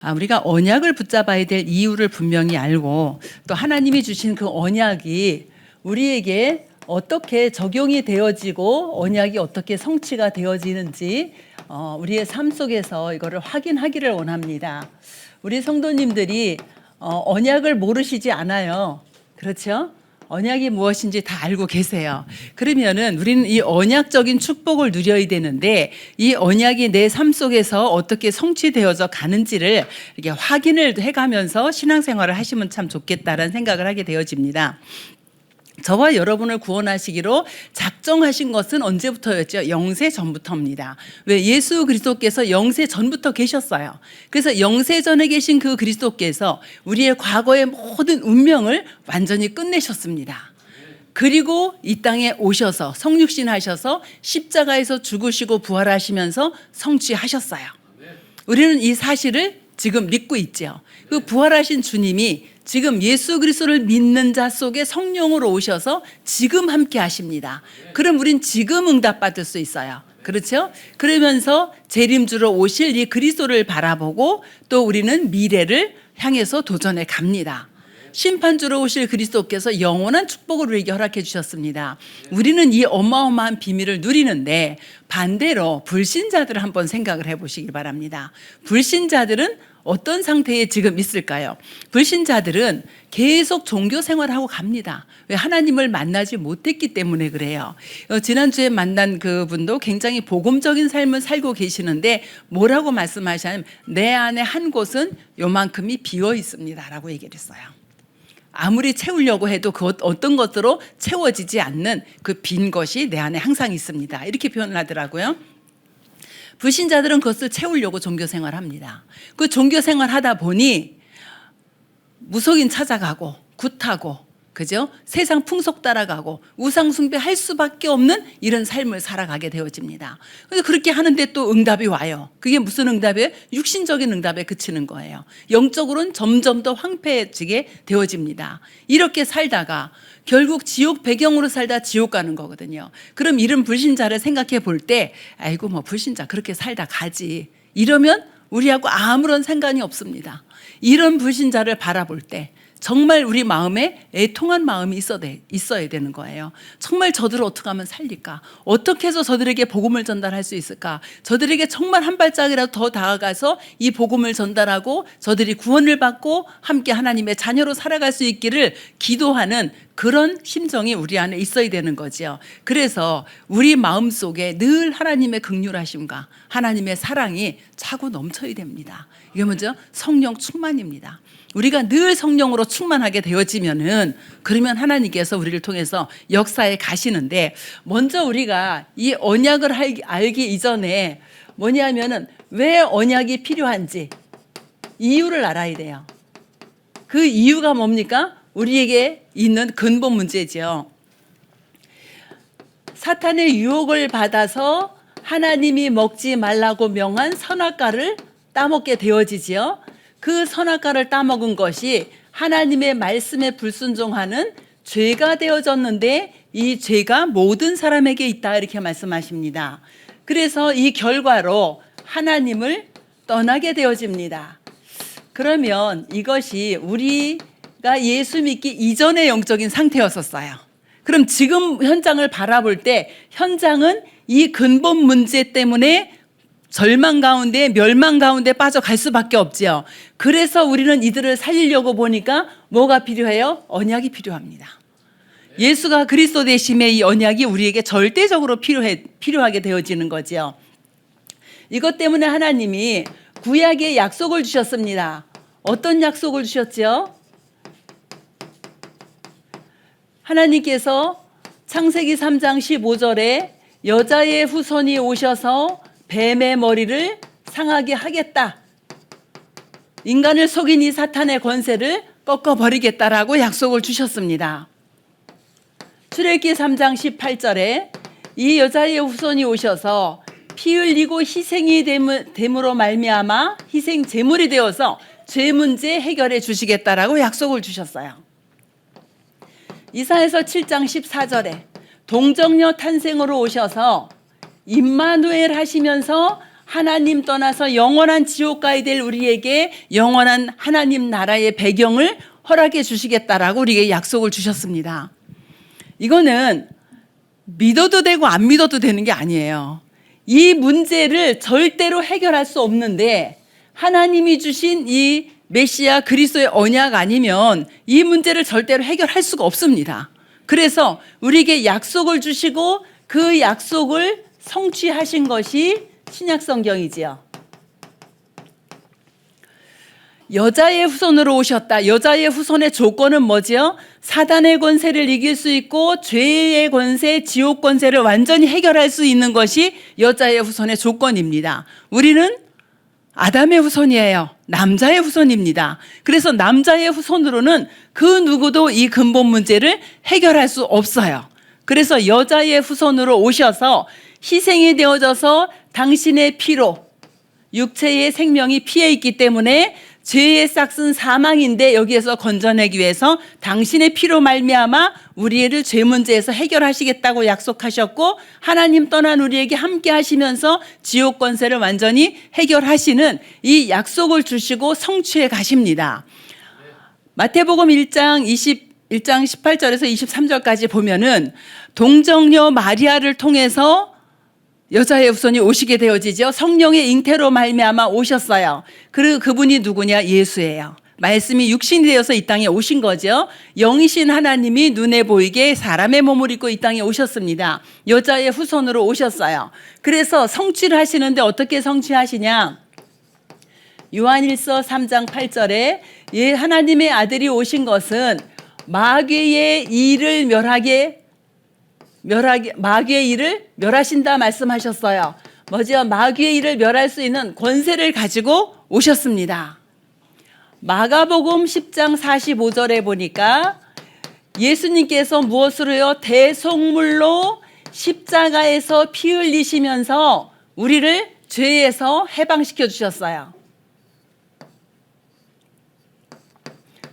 우리가 언약을 붙잡아야 될 이유를 분명히 알고 또 하나님이 주신 그 언약이 우리에게 어떻게 적용이 되어지고 언약이 어떻게 성취가 되어지는지 우리의 삶 속에서 이거를 확인하기를 원합니다. 우리 성도님들이 언약을 모르시지 않아요. 그렇죠? 언약이 무엇인지 다 알고 계세요. 그러면은 우리는 이 언약적인 축복을 누려야 되는데 이 언약이 내 삶 속에서 어떻게 성취되어져 가는지를 이렇게 확인을 해가면서 신앙생활을 하시면 참 좋겠다라는 생각을 하게 되어집니다. 저와 여러분을 구원하시기로 작정하신 것은 언제부터였죠? 영세 전부터입니다. 왜? 예수 그리스도께서 영세 전부터 계셨어요. 그래서 영세 전에 계신 그 그리스도께서 우리의 과거의 모든 운명을 완전히 끝내셨습니다. 그리고 이 땅에 오셔서 성육신 하셔서 십자가에서 죽으시고 부활하시면서 성취하셨어요. 우리는 이 사실을 지금 믿고 있죠. 그 부활하신 주님이 지금 예수 그리스도를 믿는 자 속에 성령으로 오셔서 지금 함께 하십니다. 그럼 우린 지금 응답받을 수 있어요. 그렇죠? 그러면서 재림주로 오실 이 그리스도를 바라보고 또 우리는 미래를 향해서 도전해 갑니다. 심판주로 오실 그리스도께서 영원한 축복을 우리에게 허락해 주셨습니다. 우리는 이 어마어마한 비밀을 누리는데 반대로 불신자들을 한번 생각을 해보시기 바랍니다. 불신자들은 어떤 상태에 지금 있을까요? 불신자들은 계속 종교 생활하고 갑니다. 왜? 하나님을 만나지 못했기 때문에 그래요. 지난주에 만난 그분도 굉장히 복음적인 삶을 살고 계시는데 뭐라고 말씀하시냐면 내 안에 한 곳은 요만큼이 비어 있습니다 라고 얘기를 했어요. 아무리 채우려고 해도 그 어떤 것으로 채워지지 않는 그 빈 것이 내 안에 항상 있습니다. 이렇게 표현을 하더라고요. 불신자들은 그것을 채우려고 종교생활을 합니다. 그 종교생활 하다 보니 무속인 찾아가고 굿하고 그죠? 세상 풍속 따라가고 우상 숭배할 수밖에 없는 이런 삶을 살아가게 되어집니다. 그래서 그렇게 하는데 또 응답이 와요. 그게 무슨 응답이에요? 육신적인 응답에 그치는 거예요. 영적으로는 점점 더 황폐해지게 되어집니다. 이렇게 살다가 결국 지옥 배경으로 살다 지옥 가는 거거든요. 그럼 이런 불신자를 생각해 볼 때 아이고 뭐 불신자 그렇게 살다 가지 이러면 우리하고 아무런 상관이 없습니다. 이런 불신자를 바라볼 때 정말 우리 마음에 애통한 마음이 있어야 되는 거예요. 정말 저들을 어떻게 하면 살릴까? 어떻게 해서 저들에게 복음을 전달할 수 있을까? 저들에게 정말 한 발짝이라도 더 다가가서 이 복음을 전달하고 저들이 구원을 받고 함께 하나님의 자녀로 살아갈 수 있기를 기도하는 그런 심정이 우리 안에 있어야 되는 거죠. 그래서 우리 마음속에 늘 하나님의 긍휼하심과 하나님의 사랑이 차고 넘쳐야 됩니다. 이게 먼저 성령 충만입니다. 우리가 늘 성령으로 충만하게 되어지면은 그러면 하나님께서 우리를 통해서 역사에 가시는데 먼저 우리가 이 언약을 알기 이전에 뭐냐면은 왜 언약이 필요한지 이유를 알아야 돼요. 그 이유가 뭡니까? 우리에게 있는 근본 문제죠. 사탄의 유혹을 받아서 하나님이 먹지 말라고 명한 선악과를 따먹게 되어지지요. 그 선악과를 따먹은 것이 하나님의 말씀에 불순종하는 죄가 되어졌는데 이 죄가 모든 사람에게 있다 이렇게 말씀하십니다. 그래서 이 결과로 하나님을 떠나게 되어집니다. 그러면 이것이 우리가 예수 믿기 이전의 영적인 상태였었어요. 그럼 지금 현장을 바라볼 때 현장은 이 근본 문제 때문에 절망 가운데 멸망 가운데 빠져갈 수밖에 없지요. 그래서 우리는 이들을 살리려고 보니까 뭐가 필요해요? 언약이 필요합니다. 예수가 그리스도 되심의 이 언약이 우리에게 절대적으로 필요하게 되어지는 거지요. 이것 때문에 하나님이 구약의 약속을 주셨습니다. 어떤 약속을 주셨죠? 하나님께서 창세기 3장 15절에 여자의 후손이 오셔서 뱀의 머리를 상하게 하겠다. 인간을 속인 이 사탄의 권세를 꺾어버리겠다라고 약속을 주셨습니다. 출애굽기 3장 18절에 이 여자의 후손이 오셔서 피 흘리고 희생이 됨으로 말미암아 희생 제물이 되어서 죄 문제 해결해 주시겠다라고 약속을 주셨어요. 이사야서 7장 14절에 동정녀 탄생으로 오셔서 임마누엘 하시면서 하나님 떠나서 영원한 지옥 가야 될 우리에게 영원한 하나님 나라의 배경을 허락해 주시겠다라고 우리에게 약속을 주셨습니다. 이거는 믿어도 되고 안 믿어도 되는 게 아니에요. 이 문제를 절대로 해결할 수 없는데 하나님이 주신 이 메시아 그리스도의 언약 아니면 이 문제를 절대로 해결할 수가 없습니다. 그래서 우리에게 약속을 주시고 그 약속을 성취하신 것이 신약 성경이지요. 여자의 후손으로 오셨다. 여자의 후손의 조건은 뭐지요? 사단의 권세를 이길 수 있고 죄의 권세, 지옥 권세를 완전히 해결할 수 있는 것이 여자의 후손의 조건입니다. 우리는 아담의 후손이에요. 남자의 후손입니다. 그래서 남자의 후손으로는 그 누구도 이 근본 문제를 해결할 수 없어요. 그래서 여자의 후손으로 오셔서 희생이 되어져서 당신의 피로 육체의 생명이 피해 있기 때문에 죄의 싹은 사망인데 여기에서 건져내기 위해서 당신의 피로 말미암아 우리를 죄 문제에서 해결하시겠다고 약속하셨고 하나님 떠난 우리에게 함께 하시면서 지옥 권세를 완전히 해결하시는 이 약속을 주시고 성취해 가십니다. 마태복음 1장 18절에서 23절까지 보면은 동정녀 마리아를 통해서 여자의 후손이 오시게 되어지죠. 성령의 잉태로 말미암아 오셨어요. 그리고 그분이 누구냐? 예수예요. 말씀이 육신이 되어서 이 땅에 오신 거죠. 영이신 하나님이 눈에 보이게 사람의 몸을 입고 이 땅에 오셨습니다. 여자의 후손으로 오셨어요. 그래서 성취를 하시는데 어떻게 성취하시냐? 요한일서 3장 8절에 하나님의 아들이 오신 것은 마귀의 일을 마귀의 일을 멸하신다 말씀하셨어요. 뭐죠? 마귀의 일을 멸할 수 있는 권세를 가지고 오셨습니다. 마가복음 10장 45절에 보니까 예수님께서 무엇으로요? 대속물로 십자가에서 피 흘리시면서 우리를 죄에서 해방시켜 주셨어요.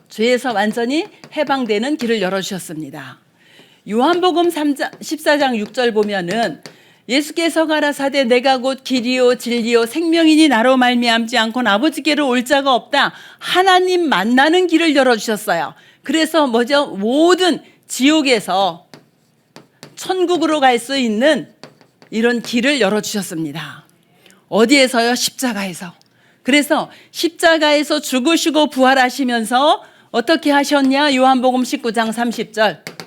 죄에서 완전히 해방되는 길을 열어주셨습니다. 요한복음 14장 6절 보면은 예수께서 가라사대 내가 곧 길이요 진리요 생명이니 나로 말미암지 않고는 아버지께로 올 자가 없다. 하나님 만나는 길을 열어주셨어요. 그래서 뭐죠? 모든 지옥에서 천국으로 갈 수 있는 이런 길을 열어주셨습니다. 어디에서요? 십자가에서. 그래서 십자가에서 죽으시고 부활하시면서 어떻게 하셨냐? 요한복음 19장 30절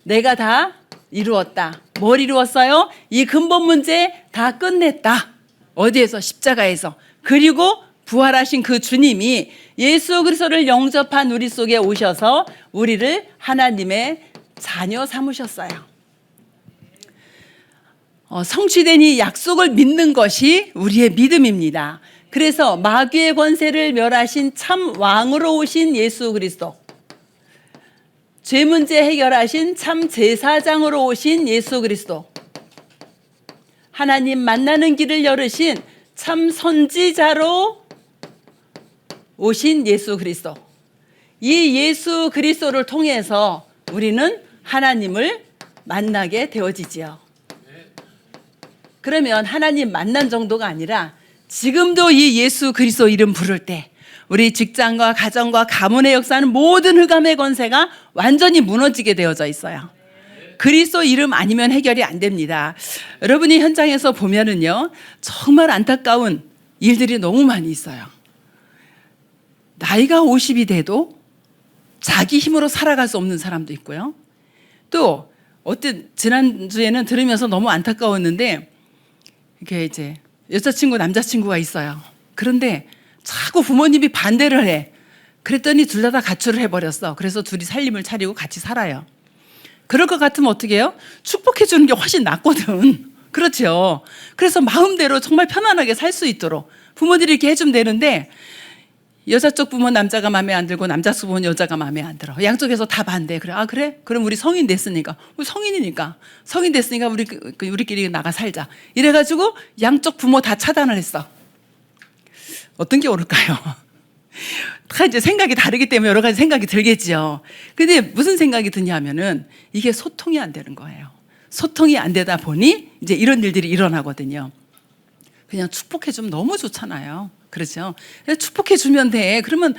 내가 다 이루었다. 뭘 이루었어요? 이 근본 문제 다 끝냈다. 어디에서? 십자가에서. 그리고 부활하신 그 주님이 예수 그리스도를 영접한 우리 속에 오셔서 우리를 하나님의 자녀 삼으셨어요. 성취된 이 약속을 믿는 것이 우리의 믿음입니다. 그래서 마귀의 권세를 멸하신 참 왕으로 오신 예수 그리스도, 죄 문제 해결하신 참 제사장으로 오신 예수 그리스도, 하나님 만나는 길을 열으신 참 선지자로 오신 예수 그리스도, 이 예수 그리스도를 통해서 우리는 하나님을 만나게 되어지지요. 그러면 하나님 만난 정도가 아니라 지금도 이 예수 그리스도 이름 부를 때 우리 직장과 가정과 가문의 역사는 모든 흑암의 권세가 완전히 무너지게 되어져 있어요. 그리스도 이름 아니면 해결이 안 됩니다. 여러분이 현장에서 보면은요, 정말 안타까운 일들이 너무 많이 있어요. 나이가 50이 돼도 자기 힘으로 살아갈 수 없는 사람도 있고요. 또 지난주에는 들으면서 너무 안타까웠는데 이게 이제 여자친구 남자친구가 있어요. 그런데 자꾸 부모님이 반대를 해. 그랬더니 둘 다 가출을 해버렸어. 그래서 둘이 살림을 차리고 같이 살아요. 그럴 것 같으면 어떻게 해요? 축복해 주는 게 훨씬 낫거든. 그렇죠. 그래서 마음대로 정말 편안하게 살 수 있도록 부모들이 이렇게 해주면 되는데, 여자 쪽 부모 남자가 마음에 안 들고 남자 쪽 부모 여자가 마음에 안 들어. 양쪽에서 다 반대. 그래. 아 그래? 그럼 우리 성인 됐으니까. 우리 성인 됐으니까 우리끼리 나가 살자. 이래가지고 양쪽 부모 다 차단을 했어. 어떤 게 옳을까요? 다 이제 생각이 다르기 때문에 여러 가지 생각이 들겠죠. 근데 무슨 생각이 드냐면은 이게 소통이 안 되는 거예요. 소통이 안 되다 보니 이제 이런 일들이 일어나거든요. 그냥 축복해주면 너무 좋잖아요. 그렇죠? 그냥 축복해주면 돼. 그러면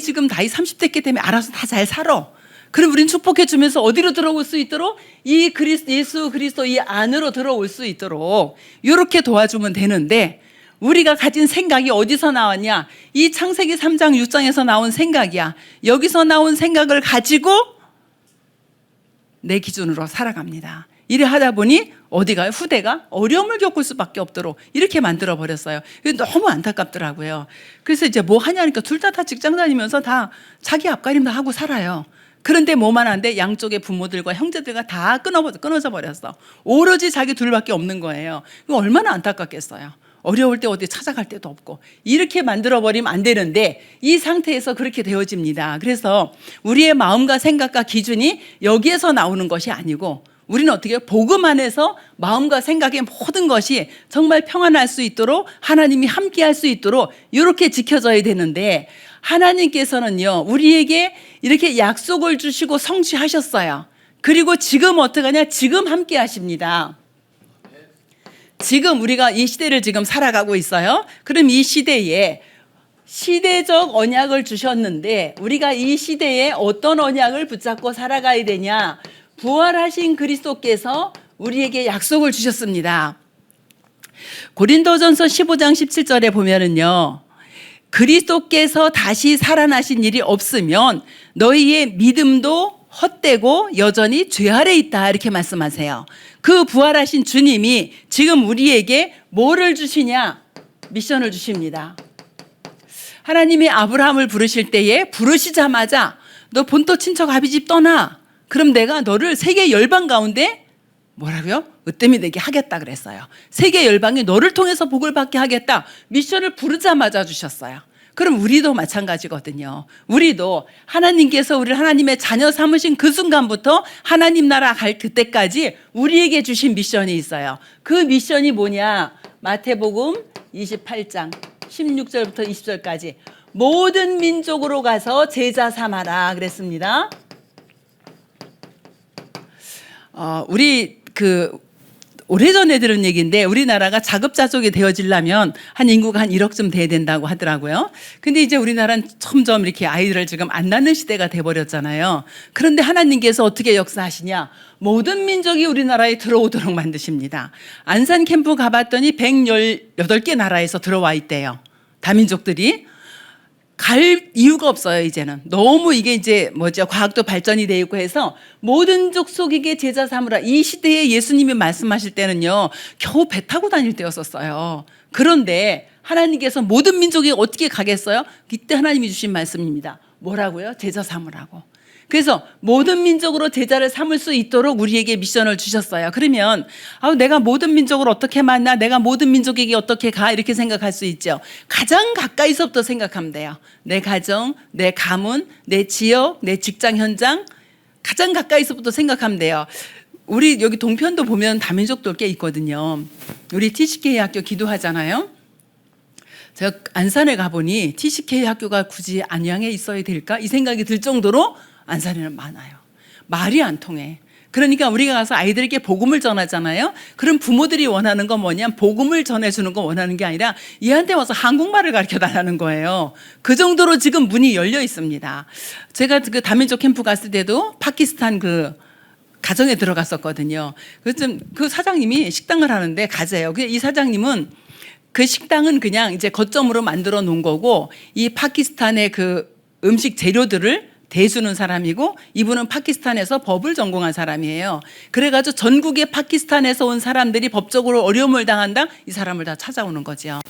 지금 나이 30대기 때문에 알아서 다 잘 살아. 그럼 우린 축복해주면서 어디로 들어올 수 있도록 예수 그리스도 이 안으로 들어올 수 있도록 이렇게 도와주면 되는데, 우리가 가진 생각이 어디서 나왔냐? 이 창세기 3장 6장에서 나온 생각이야. 여기서 나온 생각을 가지고 내 기준으로 살아갑니다. 이래 하다 보니 어디가요? 후대가 어려움을 겪을 수밖에 없도록 이렇게 만들어 버렸어요. 너무 안타깝더라고요. 그래서 이제 뭐 하냐니까 둘 다 직장 다니면서 다 자기 앞가림 다 하고 살아요. 그런데 뭐만 한데 양쪽의 부모들과 형제들과 다 끊어져 버렸어. 오로지 자기 둘밖에 없는 거예요. 이거 얼마나 안타깝겠어요. 어려울 때 어디 찾아갈 데도 없고. 이렇게 만들어버리면 안 되는데 이 상태에서 그렇게 되어집니다. 그래서 우리의 마음과 생각과 기준이 여기에서 나오는 것이 아니고, 우리는 어떻게 해요? 복음 안에서 마음과 생각의 모든 것이 정말 평안할 수 있도록, 하나님이 함께 할 수 있도록 이렇게 지켜져야 되는데, 하나님께서는요 우리에게 이렇게 약속을 주시고 성취하셨어요. 그리고 지금 어떡하냐? 지금 함께 하십니다. 지금 우리가 이 시대를 지금 살아가고 있어요. 그럼 이 시대에 시대적 언약을 주셨는데 우리가 이 시대에 어떤 언약을 붙잡고 살아가야 되냐? 부활하신 그리스도께서 우리에게 약속을 주셨습니다. 고린도전서 15장 17절에 보면은요, 그리스도께서 다시 살아나신 일이 없으면 너희의 믿음도 헛되고 여전히 죄 아래 있다, 이렇게 말씀하세요. 그 부활하신 주님이 지금 우리에게 뭐를 주시냐? 미션을 주십니다. 하나님이 아브라함을 부르실 때에 부르시자마자 너 본토 친척 아비집 떠나. 그럼 내가 너를 세계 열방 가운데 뭐라고요? 으뜸이 되게 하겠다 그랬어요. 세계 열방이 너를 통해서 복을 받게 하겠다. 미션을 부르자마자 주셨어요. 그럼 우리도 마찬가지거든요. 우리도 하나님께서 우리를 하나님의 자녀 삼으신 그 순간부터 하나님 나라 갈 그때까지 우리에게 주신 미션이 있어요. 그 미션이 뭐냐? 마태복음 28장 16절부터 20절까지 모든 민족으로 가서 제자 삼아라 그랬습니다. 우리 오래전에 들은 얘기인데, 우리나라가 자급자족이 되어지려면 한 인구가 한 1억쯤 돼야 된다고 하더라고요. 근데 이제 우리나라는 점점 이렇게 아이들을 지금 안 낳는 시대가 돼버렸잖아요. 그런데 하나님께서 어떻게 역사하시냐? 모든 민족이 우리나라에 들어오도록 만드십니다. 안산 캠프 가봤더니 118개 나라에서 들어와 있대요. 다민족들이. 갈 이유가 없어요. 이제는 너무 이게 이제 과학도 발전이 돼 있고 해서 모든 족속에게 제자 삼으라. 이 시대에 예수님이 말씀하실 때는요 겨우 배 타고 다닐 때였었어요. 그런데 하나님께서 모든 민족이 어떻게 가겠어요? 이때 하나님이 주신 말씀입니다. 뭐라고요? 제자 삼으라고. 그래서 모든 민족으로 제자를 삼을 수 있도록 우리에게 미션을 주셨어요. 그러면 내가 모든 민족을 어떻게 만나? 내가 모든 민족에게 어떻게 가? 이렇게 생각할 수 있죠. 가장 가까이서부터 생각하면 돼요. 내 가정, 내 가문, 내 지역, 내 직장 현장, 가장 가까이서부터 생각하면 돼요. 우리 여기 동편도 보면 다민족도 꽤 있거든요. 우리 TCK 학교 기도하잖아요. 제가 안산에 가보니 TCK 학교가 굳이 안양에 있어야 될까? 이 생각이 들 정도로 안산에는 많아요. 말이 안 통해. 그러니까 우리가 가서 아이들에게 복음을 전하잖아요. 그럼 부모들이 원하는 건 뭐냐면 복음을 전해주는 거 원하는 게 아니라 얘한테 와서 한국말을 가르쳐달라는 거예요. 그 정도로 지금 문이 열려 있습니다. 제가 그 다민족 캠프 갔을 때도 파키스탄 그 가정에 들어갔었거든요. 그래서 그 사장님이 식당을 하는데 가재요. 이 사장님은 그 식당은 그냥 이제 거점으로 만들어 놓은 거고, 이 파키스탄의 그 음식 재료들을 대주는 사람이고, 이분은 파키스탄에서 법을 전공한 사람이에요. 그래가지고 전국의 파키스탄에서 온 사람들이 법적으로 어려움을 당한다? 이 사람을 다 찾아오는 거죠.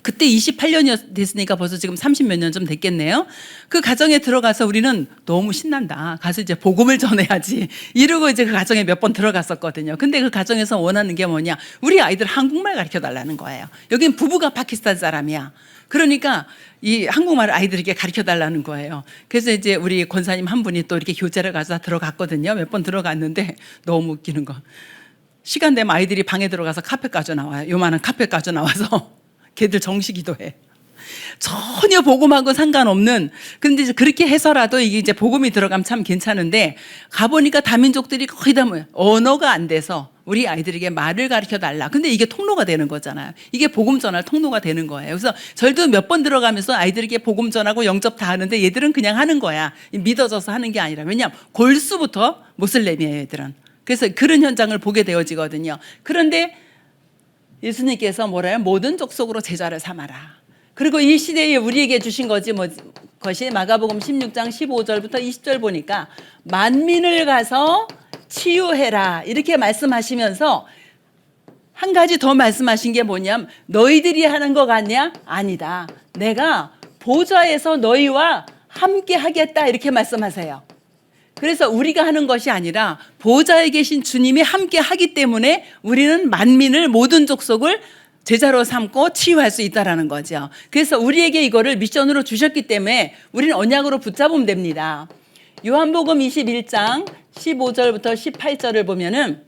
그때 28년이 됐으니까 벌써 지금 30몇 년 좀 됐겠네요. 그 가정에 들어가서 우리는 너무 신난다. 가서 이제 복음을 전해야지. 이러고 이제 그 가정에 몇 번 들어갔었거든요. 근데 그 가정에서 원하는 게 뭐냐? 우리 아이들 한국말 가르쳐 달라는 거예요. 여긴 부부가 파키스탄 사람이야. 그러니까 이 한국말을 아이들에게 가르쳐 달라는 거예요. 그래서 이제 우리 권사님 한 분이 또 이렇게 교재를 가져다 들어갔거든요. 몇 번 들어갔는데 너무 웃기는 거. 시간 되면 아이들이 방에 들어가서 카페 까져 나와요. 요만한 카페 까져 나와서 걔들 정시 기도해. 전혀 복음하고 상관없는, 근데 이제 그렇게 해서라도 이게 이제 복음이 들어가면 참 괜찮은데, 가보니까 다민족들이 거의 다 뭐예요? 언어가 안 돼서 우리 아이들에게 말을 가르쳐 달라. 근데 이게 통로가 되는 거잖아요. 이게 복음 전할 통로가 되는 거예요. 그래서 절도 몇 번 들어가면서 아이들에게 복음 전하고 영접 다 하는데 얘들은 그냥 하는 거야. 믿어져서 하는 게 아니라. 왜냐하면 골수부터 모슬렘이에요, 얘들은. 그래서 그런 현장을 보게 되어지거든요. 그런데 예수님께서 뭐래요? 모든 족속으로 제자를 삼아라. 그리고 이 시대에 우리에게 주신 것이 마가복음 16장 15절부터 20절 보니까 만민을 가서 치유해라 이렇게 말씀하시면서 한 가지 더 말씀하신 게 뭐냐면 너희들이 하는 거 같냐? 아니다. 내가 보좌에서 너희와 함께 하겠다 이렇게 말씀하세요. 그래서 우리가 하는 것이 아니라 보좌에 계신 주님이 함께 하기 때문에 우리는 만민을 모든 족속을 제자로 삼고 치유할 수 있다라는 거죠. 그래서 우리에게 이거를 미션으로 주셨기 때문에 우리는 언약으로 붙잡으면 됩니다. 요한복음 21장 15절부터 18절을 보면은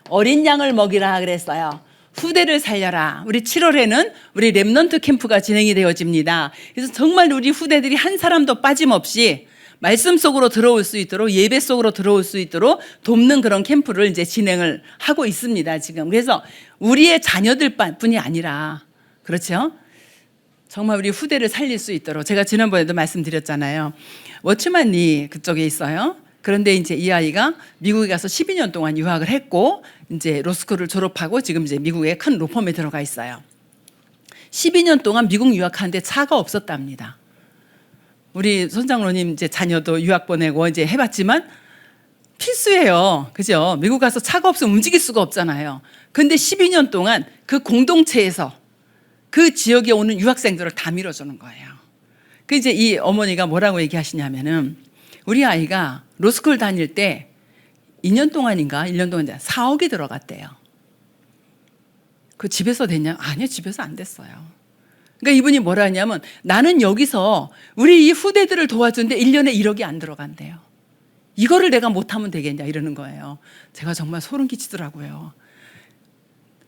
어린 양을 먹이라 그랬어요. 후대를 살려라. 우리 7월에는 우리 렘넌트 캠프가 진행이 되어집니다. 그래서 정말 우리 후대들이 한 사람도 빠짐없이 말씀 속으로 들어올 수 있도록 예배 속으로 들어올 수 있도록 돕는 그런 캠프를 이제 진행을 하고 있습니다, 지금. 그래서 우리의 자녀들 뿐이 아니라 그렇죠? 정말 우리 후대를 살릴 수 있도록 제가 지난번에도 말씀드렸잖아요. 워치만이 그쪽에 있어요. 그런데 이제 이 아이가 미국에 가서 12년 동안 유학을 했고 이제 로스쿨을 졸업하고 지금 이제 미국의 큰 로펌에 들어가 있어요. 12년 동안 미국 유학하는데 차가 없었답니다. 우리 손장로님 이제 자녀도 유학 보내고 이제 해봤지만 필수예요. 그죠? 미국 가서 차가 없으면 움직일 수가 없잖아요. 근데 12년 동안 그 공동체에서 그 지역에 오는 유학생들을 다 밀어주는 거예요. 그 이제 이 어머니가 뭐라고 얘기하시냐면은 우리 아이가 로스쿨 다닐 때 2년 동안인가 1년 동안 4억이 들어갔대요. 그 집에서 됐냐? 아니요, 집에서 안 됐어요. 그러니까 이분이 뭐라 하냐면 나는 여기서 우리 이 후대들을 도와주는데 1년에 1억이 안 들어간대요. 이거를 내가 못하면 되겠냐 이러는 거예요. 제가 정말 소름 끼치더라고요.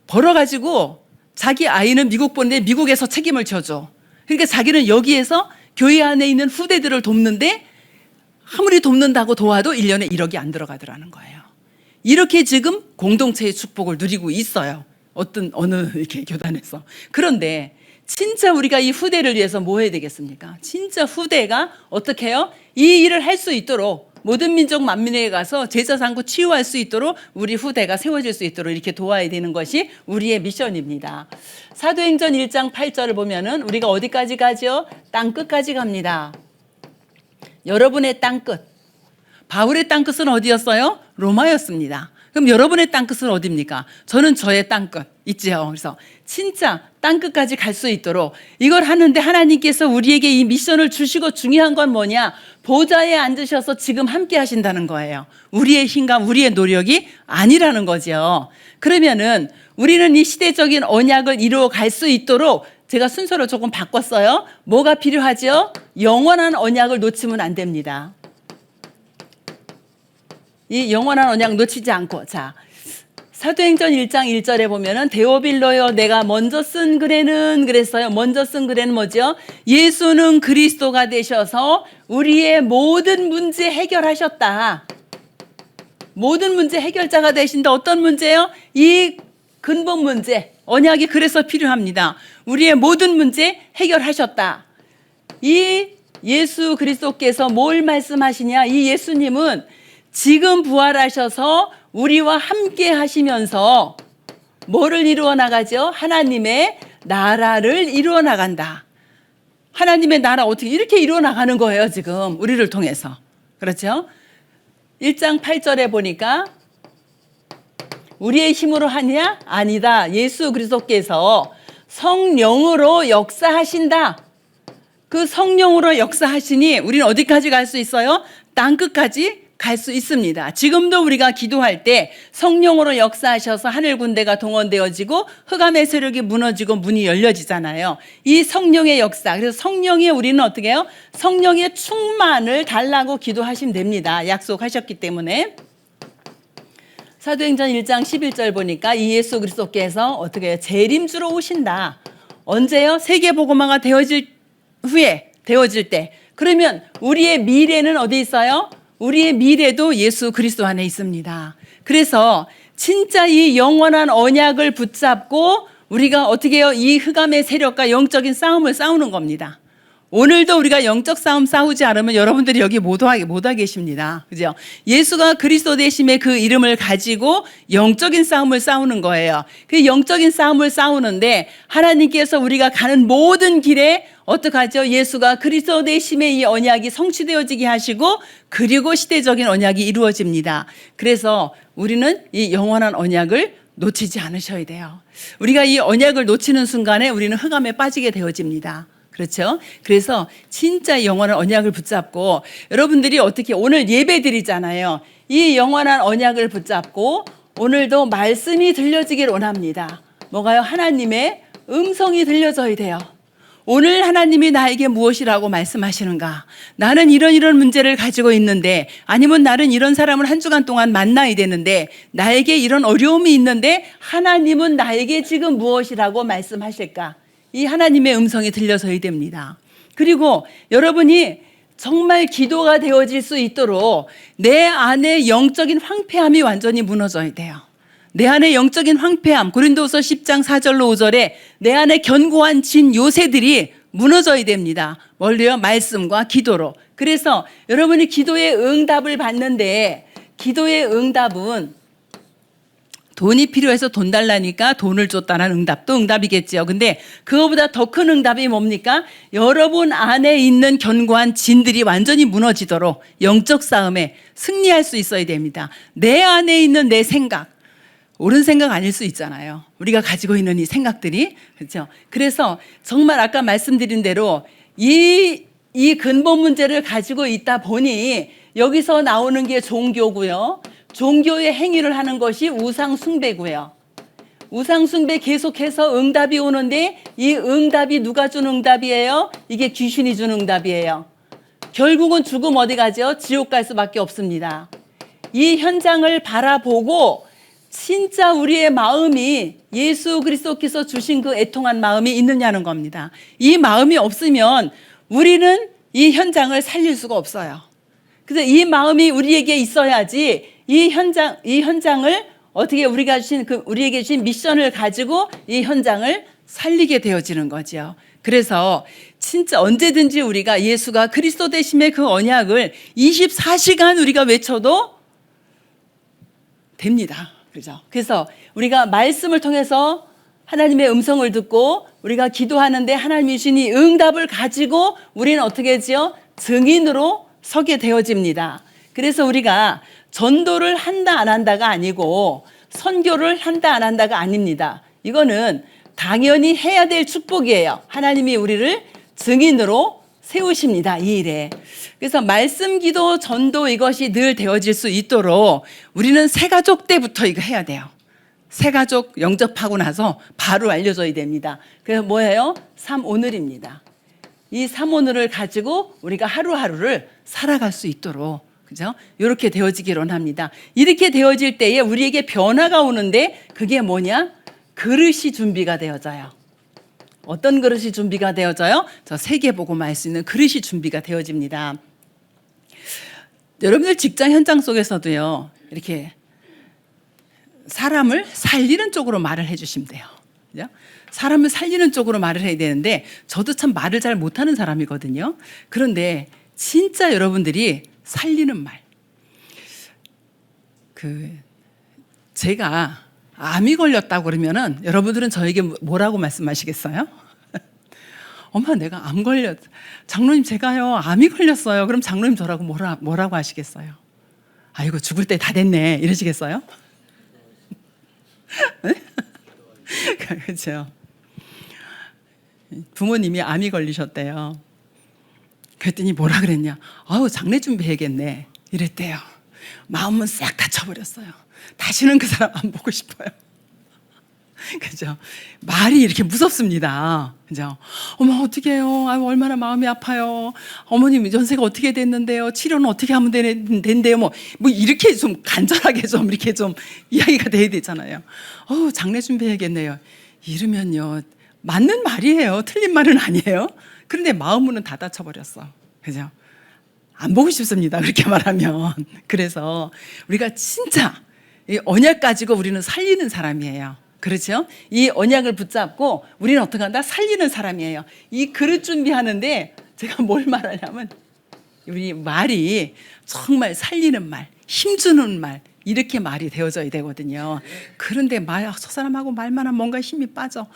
벌어가지고 자기 아이는 미국 보내는데 미국에서 책임을 져줘. 그러니까 자기는 여기에서 교회 안에 있는 후대들을 돕는데 아무리 돕는다고 도와도 1년에 1억이 안 들어가더라는 거예요. 이렇게 지금 공동체의 축복을 누리고 있어요. 어느 이렇게 교단에서. 그런데 진짜 우리가 이 후대를 위해서 뭐 해야 되겠습니까? 진짜 후대가 어떻게 해요? 이 일을 할 수 있도록 모든 민족 만민에게 가서 제자 삼고 치유할 수 있도록 우리 후대가 세워질 수 있도록 이렇게 도와야 되는 것이 우리의 미션입니다. 사도행전 1장 8절을 보면은 우리가 어디까지 가죠? 땅 끝까지 갑니다. 여러분의 땅 끝. 바울의 땅 끝은 어디였어요? 로마였습니다. 그럼 여러분의 땅 끝은 어디입니까? 저는 저의 땅 끝 있지요. 그래서 진짜 땅 끝까지 갈 수 있도록 이걸 하는데 하나님께서 우리에게 이 미션을 주시고 중요한 건 뭐냐? 보좌에 앉으셔서 지금 함께 하신다는 거예요. 우리의 힘과 우리의 노력이 아니라는 거죠. 그러면은 우리는 이 시대적인 언약을 이루어 갈 수 있도록 제가 순서를 조금 바꿨어요. 뭐가 필요하죠? 영원한 언약을 놓치면 안 됩니다. 이 영원한 언약 놓치지 않고 자 사도행전 1장 1절에 보면은 데오빌로여 내가 먼저 쓴 글에는 그랬어요. 먼저 쓴 글에는 뭐죠? 예수는 그리스도가 되셔서 우리의 모든 문제 해결하셨다. 모든 문제 해결자가 되신다. 어떤 문제요? 이 근본 문제 언약이 그래서 필요합니다. 우리의 모든 문제 해결하셨다. 이 예수 그리스도께서 뭘 말씀하시냐? 이 예수님은 지금 부활하셔서 우리와 함께 하시면서 뭐를 이루어 나가죠? 하나님의 나라를 이루어 나간다. 하나님의 나라 어떻게 이렇게 이루어 나가는 거예요, 지금 우리를 통해서. 그렇죠? 1장 8절에 보니까 우리의 힘으로 하냐? 아니다. 예수 그리스도께서 성령으로 역사하신다. 그 성령으로 역사하시니 우리는 어디까지 갈 수 있어요? 땅 끝까지 갈 수 있습니다. 지금도 우리가 기도할 때 성령으로 역사하셔서 하늘 군대가 동원되어지고 흑암의 세력이 무너지고 문이 열려지잖아요. 이 성령의 역사. 그래서 성령이 우리는 어떻게 해요? 성령의 충만을 달라고 기도하시면 됩니다. 약속하셨기 때문에. 사도행전 1장 11절 보니까 이 예수 그리스도께서 어떻게 해요? 재림주로 오신다. 언제요? 세계복음화가 되어질 때. 그러면 우리의 미래는 어디 있어요? 우리의 미래도 예수 그리스도 안에 있습니다. 그래서 진짜 이 영원한 언약을 붙잡고 우리가 어떻게 해요? 이 흑암의 세력과 영적인 싸움을 싸우는 겁니다. 오늘도 우리가 영적 싸움 싸우지 않으면 여러분들이 여기 못 와 계십니다. 그죠? 예수가 그리스도 되심의 그 이름을 가지고 영적인 싸움을 싸우는 거예요. 그 영적인 싸움을 싸우는데 하나님께서 우리가 가는 모든 길에 어떡하죠? 예수가 그리스도 되심의 이 언약이 성취되어지게 하시고 그리고 시대적인 언약이 이루어집니다. 그래서 우리는 이 영원한 언약을 놓치지 않으셔야 돼요. 우리가 이 언약을 놓치는 순간에 우리는 흑암에 빠지게 되어집니다. 그렇죠? 그래서 진짜 영원한 언약을 붙잡고 여러분들이 어떻게 오늘 예배 드리잖아요. 이 영원한 언약을 붙잡고 오늘도 말씀이 들려지길 원합니다. 뭐가요? 하나님의 음성이 들려져야 돼요. 오늘 하나님이 나에게 무엇이라고 말씀하시는가? 나는 이런 문제를 가지고 있는데, 아니면 나는 이런 사람을 한 주간 동안 만나야 되는데, 나에게 이런 어려움이 있는데 하나님은 나에게 지금 무엇이라고 말씀하실까? 이 하나님의 음성이 들려서야 됩니다. 그리고 여러분이 정말 기도가 되어질 수 있도록 내 안에 영적인 황폐함이 완전히 무너져야 돼요. 내 안에 영적인 황폐함, 고린도서 10장 4절로 5절에 내 안에 견고한 진 요새들이 무너져야 됩니다. 뭘로요? 말씀과 기도로. 그래서 여러분이 기도의 응답을 받는데, 기도의 응답은 돈이 필요해서 돈 달라니까 돈을 줬다는 응답도 응답이겠죠. 근데 그거보다 더 큰 응답이 뭡니까? 여러분 안에 있는 견고한 진들이 완전히 무너지도록 영적 싸움에 승리할 수 있어야 됩니다. 내 안에 있는 내 생각, 옳은 생각 아닐 수 있잖아요. 우리가 가지고 있는 이 생각들이. 그렇죠? 그래서 정말 아까 말씀드린 대로 이 근본 문제를 가지고 있다 보니 여기서 나오는 게 종교고요. 종교의 행위를 하는 것이 우상 숭배고요. 우상 숭배 계속해서 응답이 오는데 이 응답이 누가 준 응답이에요? 이게 귀신이 준 응답이에요. 결국은 죽음 어디 가죠? 지옥 갈 수밖에 없습니다. 이 현장을 바라보고 진짜 우리의 마음이 예수 그리스도께서 주신 그 애통한 마음이 있느냐는 겁니다. 이 마음이 없으면 우리는 이 현장을 살릴 수가 없어요. 그래서 이 마음이 우리에게 있어야지 이 현장을 어떻게 우리에게 주신 미션을 가지고 이 현장을 살리게 되어지는 거죠. 그래서 진짜 언제든지 우리가 예수가 그리스도 되심의 그 언약을 24시간 우리가 외쳐도 됩니다. 그렇죠? 그래서 우리가 말씀을 통해서 하나님의 음성을 듣고 우리가 기도하는데 하나님이 주신 이 응답을 가지고 우리는 어떻게 하죠? 증인으로 서게 되어집니다. 그래서 우리가 전도를 한다 안 한다가 아니고 선교를 한다 안 한다가 아닙니다. 이거는 당연히 해야 될 축복이에요. 하나님이 우리를 증인으로 세우십니다. 이 일에. 그래서 말씀, 기도, 전도 이것이 늘 되어질 수 있도록 우리는 새가족 때부터 이거 해야 돼요. 새가족 영접하고 나서 바로 알려줘야 됩니다. 그래서 뭐예요? 3오늘입니다. 이 3오늘을 가지고 우리가 하루하루를 살아갈 수 있도록, 그죠? 이렇게 되어지기를 원합니다. 이렇게 되어질 때에 우리에게 변화가 오는데 그게 뭐냐? 그릇이 준비가 되어져요. 어떤 그릇이 준비가 되어져요? 저 세계복음을 알 수 있는 그릇이 준비가 되어집니다. 여러분들 직장 현장 속에서도요, 이렇게 사람을 살리는 쪽으로 말을 해주시면 돼요. 그죠? 사람을 살리는 쪽으로 말을 해야 되는데 저도 참 말을 잘 못하는 사람이거든요. 그런데 진짜 여러분들이 살리는 말. 제가 암이 걸렸다고 그러면은 여러분들은 저에게 뭐라고 말씀하시겠어요? 엄마, 내가 암 걸렸. 장로님, 제가요 암이 걸렸어요. 그럼 장로님 저라고 뭐라고 하시겠어요? 아이고, 죽을 때 다 됐네 이러시겠어요? 그렇죠. 부모님이 암이 걸리셨대요. 그랬더니 뭐라 그랬냐? 아우, 장례 준비해야겠네 이랬대요. 마음은 싹 닫혀버렸어요. 다시는 그 사람 안 보고 싶어요. 그죠? 말이 이렇게 무섭습니다. 그죠? 어머, 어떻게 해요? 아유, 얼마나 마음이 아파요. 어머님 연세가 어떻게 됐는데요? 치료는 어떻게 하면 된대요? 뭐 이렇게 좀 간절하게 좀 이렇게 좀 이야기가 돼야 되잖아요. 장례 준비해야겠네요. 이러면요, 맞는 말이에요. 틀린 말은 아니에요. 그런데 마음문은 다 닫혀버렸어. 그죠? 안 보고 싶습니다. 그렇게 말하면. 그래서 우리가 진짜 이 언약 가지고 우리는 살리는 사람이에요. 그렇죠? 이 언약을 붙잡고 우리는 어떻게 한다? 살리는 사람이에요. 이 그릇 준비하는데 제가 뭘 말하냐면 우리 말이 정말 살리는 말, 힘주는 말, 이렇게 말이 되어져야 되거든요. 그런데 저 사람하고 말만 하면 뭔가 힘이 빠져.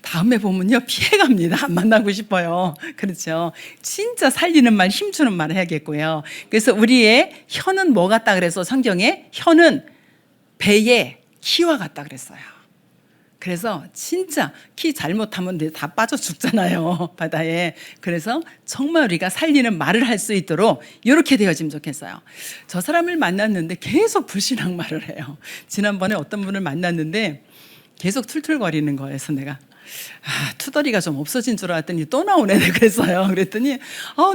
다음에 보면요, 피해갑니다. 안 만나고 싶어요. 그렇죠. 진짜 살리는 말, 힘주는 말을 해야겠고요. 그래서 우리의 혀는 뭐 같다 그래서 성경에 혀는 배의 키와 같다 그랬어요. 그래서 진짜 키 잘못하면 다 빠져 죽잖아요, 바다에. 그래서 정말 우리가 살리는 말을 할 수 있도록 이렇게 되어지면 좋겠어요. 저 사람을 만났는데 계속 불신앙 말을 해요. 지난번에 어떤 분을 만났는데 계속 툴툴거리는 거예요. 그래서 내가 투덜이가 좀 없어진 줄 알았더니 또 나오네 그랬어요. 그랬더니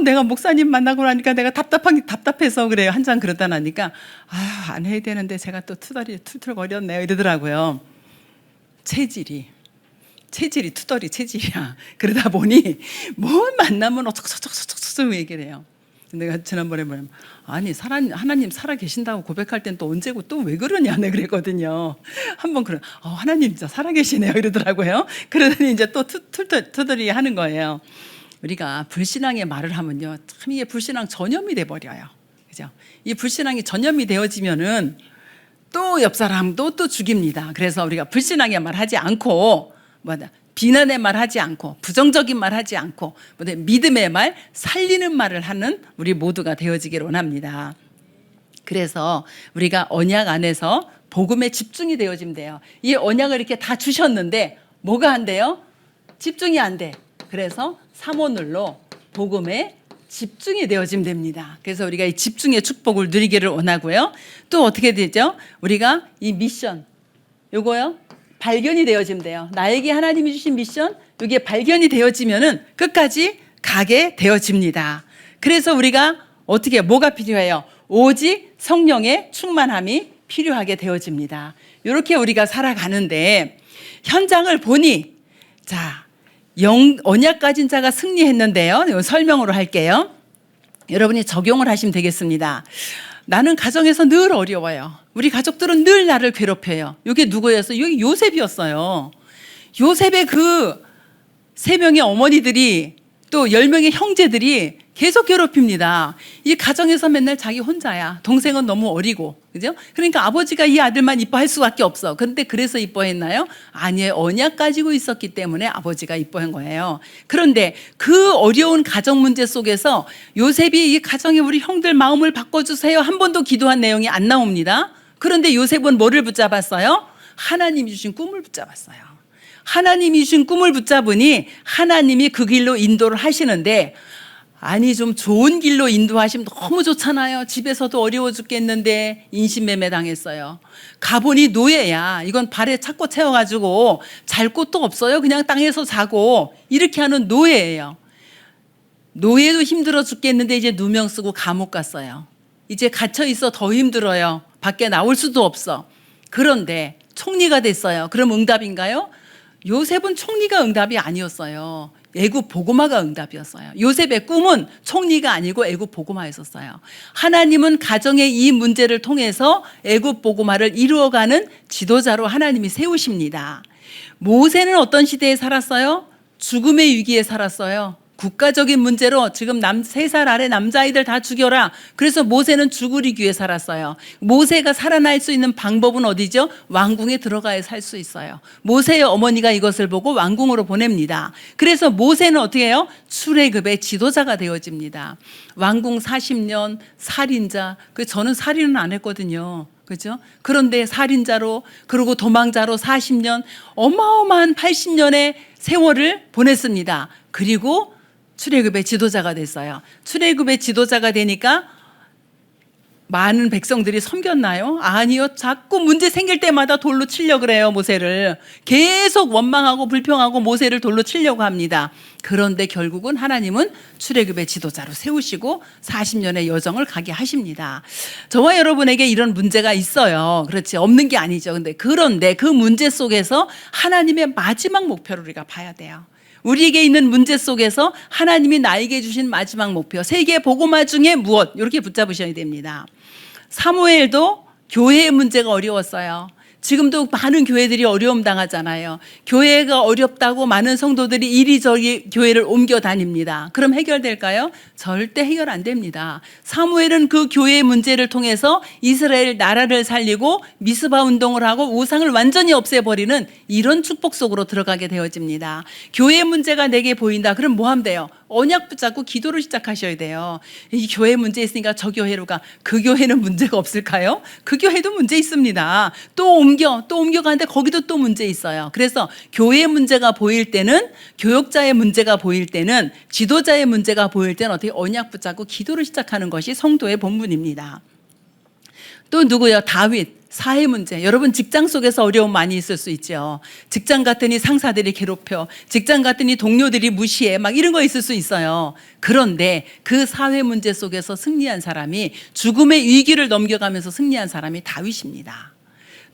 내가 목사님 만나고 나니까 내가 답답해서 그래요. 한참 그러다 나니까 안 해야 되는데 제가 또 툴툴거렸네요 이러더라고요. 체질이 투덜이 체질이야. 그러다 보니 뭘 만나면 어쩌고저쩌고 얘기를 해요. 내가 지난번에 뭐냐면 하나님 살아 계신다고 고백할 땐 또 언제고 또 왜 그러냐 내가 그랬거든요. 한번 하나님 진짜 살아 계시네요 이러더라고요. 그러더니 이제 또 투덜이 하는 거예요. 우리가 불신앙의 말을 하면요, 참 이게 불신앙 전염이 돼 버려요. 그죠? 이 불신앙이 전염이 되어지면은 또 옆 사람도 또 죽입니다. 그래서 우리가 불신앙의 말 하지 않고 비난의 말 하지 않고 부정적인 말 하지 않고 믿음의 말, 살리는 말을 하는 우리 모두가 되어지기를 원합니다. 그래서 우리가 언약 안에서 복음에 집중이 되어지면 돼요. 이 언약을 이렇게 다 주셨는데 뭐가 안 돼요? 집중이 안 돼. 그래서 사모늘로 복음에 집중이 되어지면 됩니다. 그래서 우리가 이 집중의 축복을 누리기를 원하고요. 또 어떻게 되죠? 우리가 이 미션, 요거요, 발견이 되어지면 돼요. 나에게 하나님이 주신 미션, 이게 발견이 되어지면은 끝까지 가게 되어집니다. 그래서 우리가 뭐가 필요해요? 오직 성령의 충만함이 필요하게 되어집니다. 이렇게 우리가 살아가는데 현장을 보니 언약 가진 자가 승리했는데요. 이거 설명으로 할게요. 여러분이 적용을 하시면 되겠습니다. 나는 가정에서 늘 어려워요. 우리 가족들은 늘 나를 괴롭혀요. 이게 누구였어요? 여기 요셉이었어요. 요셉의 그 3명의 어머니들이 또 10명의 형제들이 계속 괴롭힙니다. 이 가정에서 맨날 자기 혼자야. 동생은 너무 어리고. 그죠? 그러니까 아버지가 이 아들만 이뻐할 수밖에 없어. 그런데 그래서 이뻐했나요? 아니에요. 언약 가지고 있었기 때문에 아버지가 이뻐한 거예요. 그런데 그 어려운 가정 문제 속에서 요셉이 이 가정의 우리 형들 마음을 바꿔주세요. 한 번도 기도한 내용이 안 나옵니다. 그런데 요셉은 뭐를 붙잡았어요? 하나님이 주신 꿈을 붙잡았어요. 하나님이 주신 꿈을 붙잡으니 하나님이 그 길로 인도를 하시는데, 아니 좀 좋은 길로 인도하시면 너무 좋잖아요. 집에서도 어려워 죽겠는데 인신매매 당했어요. 가보니 노예야. 이건 발에 차고 채워가지고 잘 곳도 없어요. 그냥 땅에서 자고 이렇게 하는 노예예요. 노예도 힘들어 죽겠는데 이제 누명 쓰고 감옥 갔어요. 이제 갇혀 있어 더 힘들어요. 밖에 나올 수도 없어. 그런데 총리가 됐어요. 그럼 응답인가요? 요셉은 총리가 응답이 아니었어요. 애굽 보고마가 응답이었어요. 요셉의 꿈은 총리가 아니고 애굽 보고마였었어요. 하나님은 가정의 이 문제를 통해서 애굽 보고마를 이루어가는 지도자로 하나님이 세우십니다. 모세는 어떤 시대에 살았어요? 죽음의 위기에 살았어요. 국가적인 문제로 지금 3살 아래 남자아이들 다 죽여라. 그래서 모세는 죽을 위기에 살았어요. 모세가 살아날 수 있는 방법은 어디죠? 왕궁에 들어가야 살 수 있어요. 모세의 어머니가 이것을 보고 왕궁으로 보냅니다. 그래서 모세는 어떻게 해요? 출애굽의 지도자가 되어집니다. 왕궁 40년, 살인자. 저는 살인은 안 했거든요. 그죠? 그런데 살인자로, 그리고 도망자로 40년, 어마어마한 80년의 세월을 보냈습니다. 그리고 출애굽의 지도자가 됐어요. 출애굽의 지도자가 되니까 많은 백성들이 섬겼나요? 아니요. 자꾸 문제 생길 때마다 돌로 치려고 그래요, 모세를. 계속 원망하고 불평하고 모세를 돌로 치려고 합니다. 그런데 결국은 하나님은 출애굽의 지도자로 세우시고 40년의 여정을 가게 하십니다. 저와 여러분에게 이런 문제가 있어요. 그렇지, 없는 게 아니죠. 그런데 그 문제 속에서 하나님의 마지막 목표를 우리가 봐야 돼요. 우리에게 있는 문제 속에서 하나님이 나에게 주신 마지막 목표, 세계 복음화 중에 무엇? 이렇게 붙잡으셔야 됩니다. 사무엘도 교회의 문제가 어려웠어요. 지금도 많은 교회들이 어려움 당하잖아요. 교회가 어렵다고 많은 성도들이 이리저리 교회를 옮겨 다닙니다. 그럼 해결될까요? 절대 해결 안 됩니다. 사무엘은 그 교회의 문제를 통해서 이스라엘 나라를 살리고 미스바 운동을 하고 우상을 완전히 없애버리는 이런 축복 속으로 들어가게 되어집니다. 교회의 문제가 내게 보인다. 그럼 뭐 하면 돼요? 언약 붙잡고 기도를 시작하셔야 돼요. 이 교회 문제 있으니까 저 교회로 가. 그 교회는 문제가 없을까요? 그 교회도 문제 있습니다. 또 옮겨가는데 거기도 또 문제 있어요. 그래서 교회의 문제가 보일 때는, 교역자의 문제가 보일 때는, 지도자의 문제가 보일 때는 어떻게 언약 붙잡고 기도를 시작하는 것이 성도의 본분입니다. 또 누구요? 다윗. 사회 문제. 여러분 직장 속에서 어려움 많이 있을 수 있죠. 직장 갔더니 상사들이 괴롭혀, 직장 갔더니 동료들이 무시해, 막 이런 거 있을 수 있어요. 그런데 그 사회 문제 속에서 승리한 사람이, 죽음의 위기를 넘겨가면서 승리한 사람이 다윗입니다.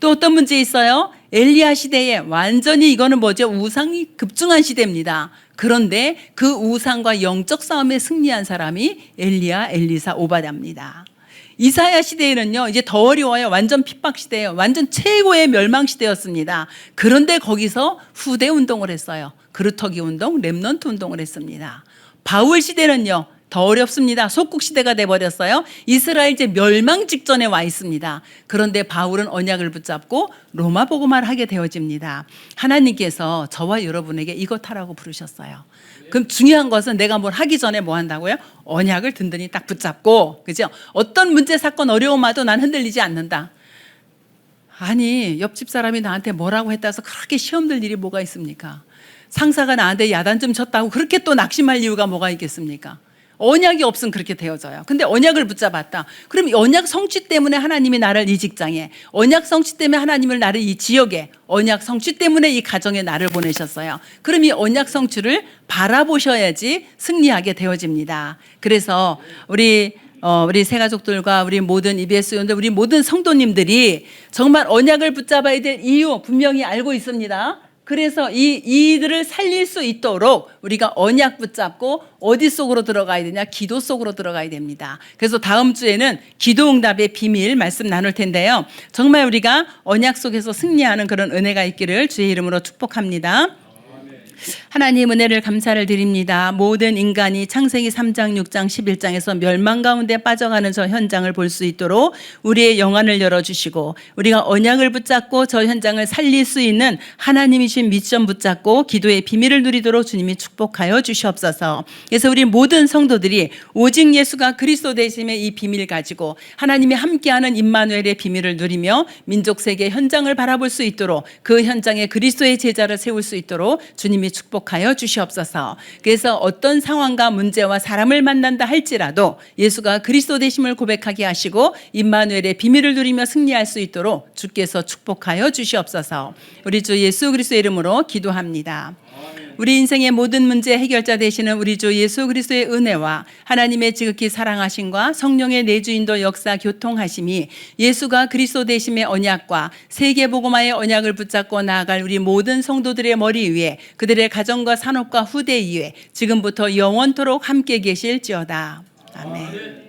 또 어떤 문제 있어요? 엘리야 시대에 완전히 이거는 뭐죠? 우상이 급증한 시대입니다. 그런데 그 우상과 영적 싸움에 승리한 사람이 엘리야, 엘리사, 오바댜입니다. 이사야 시대에는요, 이제 더 어려워요. 완전 핍박 시대예요. 완전 최고의 멸망 시대였습니다. 그런데 거기서 후대 운동을 했어요. 그루터기 운동, 렘넌트 운동을 했습니다. 바울 시대는요, 더 어렵습니다. 속국 시대가 돼버렸어요. 이스라엘 이제 멸망 직전에 와 있습니다. 그런데 바울은 언약을 붙잡고 로마 복음화를 하게 되어집니다. 하나님께서 저와 여러분에게 이것 하라고 부르셨어요. 그럼 중요한 것은 내가 뭘 하기 전에 뭐 한다고요? 언약을 든든히 딱 붙잡고, 그죠? 어떤 문제, 사건, 어려움 와도 난 흔들리지 않는다. 아니, 옆집 사람이 나한테 뭐라고 했다 해서 그렇게 시험 들 일이 뭐가 있습니까? 상사가 나한테 야단 좀 쳤다고 그렇게 또 낙심할 이유가 뭐가 있겠습니까? 언약이 없으면 그렇게 되어져요. 근데 언약을 붙잡았다. 그럼 언약 성취 때문에 하나님이 나를 이 직장에, 언약 성취 때문에 하나님을 나를 이 지역에, 언약 성취 때문에 이 가정에 나를 보내셨어요. 그럼 이 언약 성취를 바라보셔야지 승리하게 되어집니다. 그래서 우리 새가족들과 우리 모든 EBS 회원들, 우리 모든 성도님들이 정말 언약을 붙잡아야 될 이유 분명히 알고 있습니다. 그래서 이들을 살릴 수 있도록 우리가 언약 붙잡고 어디 속으로 들어가야 되냐? 기도 속으로 들어가야 됩니다. 그래서 다음 주에는 기도응답의 비밀 말씀 나눌 텐데요. 정말 우리가 언약 속에서 승리하는 그런 은혜가 있기를 주의 이름으로 축복합니다. 하나님 은혜를 감사를 드립니다. 모든 인간이 창세기 3장, 6장, 11장에서 멸망 가운데 빠져가는 저 현장을 볼 수 있도록 우리의 영안을 열어주시고, 우리가 언약을 붙잡고 저 현장을 살릴 수 있는 하나님이 주신 미션 붙잡고 기도의 비밀을 누리도록 주님이 축복하여 주시옵소서. 그래서 우리 모든 성도들이 오직 예수가 그리스도 되심의 이 비밀 가지고 하나님이 함께하는 임마누엘의 비밀을 누리며 민족 세계 현장을 바라볼 수 있도록, 그 현장에 그리스도의 제자를 세울 수 있도록 주님이 축복하여 주시옵소서. 그래서 어떤 상황과 문제와 사람을 만난다 할지라도 예수가 그리스도 되심을 고백하게 하시고 임마누엘의 비밀을 누리며 승리할 수 있도록 주께서 축복하여 주시옵소서. 우리 주 예수 그리스도의 이름으로 기도합니다. 우리 인생의 모든 문제 해결자 되시는 우리 주 예수 그리스도의 은혜와 하나님의 지극히 사랑하심과 성령의 내주인도 역사 교통하심이 예수가 그리스도 되심의 언약과 세계복음화의 언약을 붙잡고 나아갈 우리 모든 성도들의 머리 위에, 그들의 가정과 산업과 후대 위에 지금부터 영원토록 함께 계실지어다. 아멘.